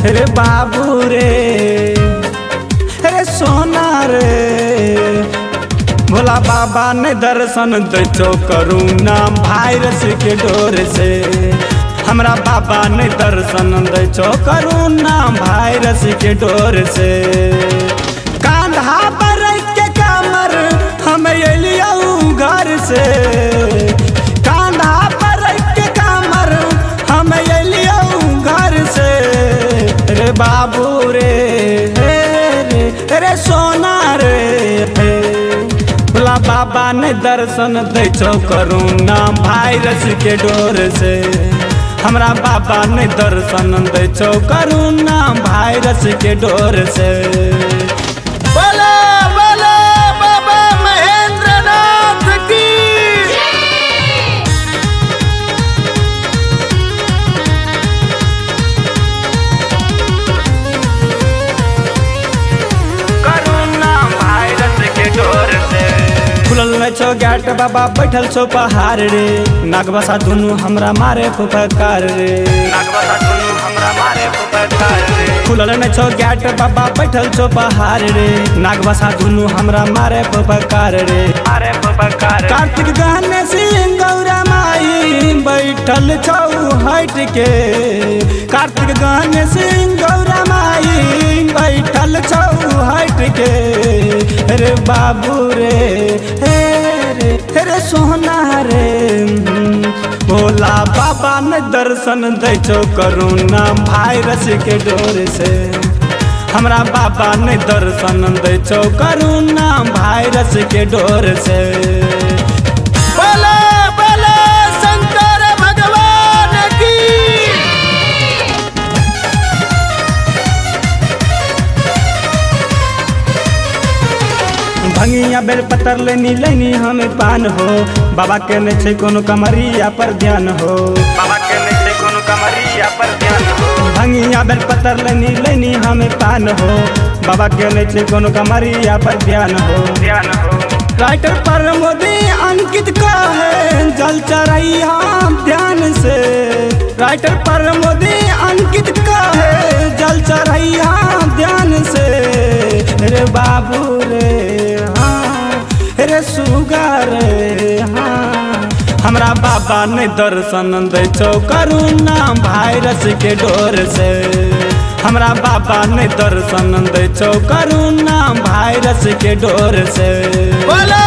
रे बाबू रे सोना रे भोला बाबा ने दर्शन दैचो करुणा वायरस के डोर से। हमरा बाबा ने दर्शन दैचो करुणा वायरस के डोर से। कांधा पर के कमर हम एलियौ घर से। कांधा पर के कमर हम एलियौ घर से। रे बाबू रे सोना रे भोला बाबा ने दर्शन दैचो करुणा वायरस के डोर से। हमरा बाबा ने दर्शन दैचो करुणा वायरस के डोर से। बोलो बोलो बाबा महेंद्रनाथ की। खुलल न छो गेट बाबा बैठल छो पहाड़ रे। नागबसा दुनू हमरा मारे फुफकार रे। नागबसा दुनू हमरा मारे फुफकार रे। खुलल न छो गेट बाबा बैठल छो पहाड़ रे। नागबसा दुनू हमरा मारे फुफकार रे। मारे फुफकार। कार्तिक गहने सिंह गौरा माई बैठल छो हट के। कार्तिक गहने सिंह गौरा माई बैठल छो हट के। रे बाबू रे रे सोना रे भोला बाबा ने दर्शन दैचो करुणा वायरस के डोर से। हमरा बाबा ने दर्शन दैचो करुणा वायरस के डोर से। बोलो बोलो शंकर भगवान की। भंगिया बेल पतर लेनी हमें पान हो। बाबा के ने छे कोनो कमरिया पर ध्यान हो। बाबा के ने छे कोनो कमरिया पर ध्यान हो। भंगिया बेल पतर लेनी हमें पान हो। बाबा के ने छे कोनो कमरिया पर ध्यान हो। ध्यान हो। राइटर पर मोदी अंकित का है जल चढ़ैया ध्यान से। राइटर पर मोदी अंकित का है जल चढ़ैया ध्यान से। रे बाबू रे रे सुगा रे हमरा बाबा ने दर्शन दैचो करुणा वायरस के डोर से। हमरा बाबा ने दर्शन दैचो करुणा वायरस के डोर से। बोलो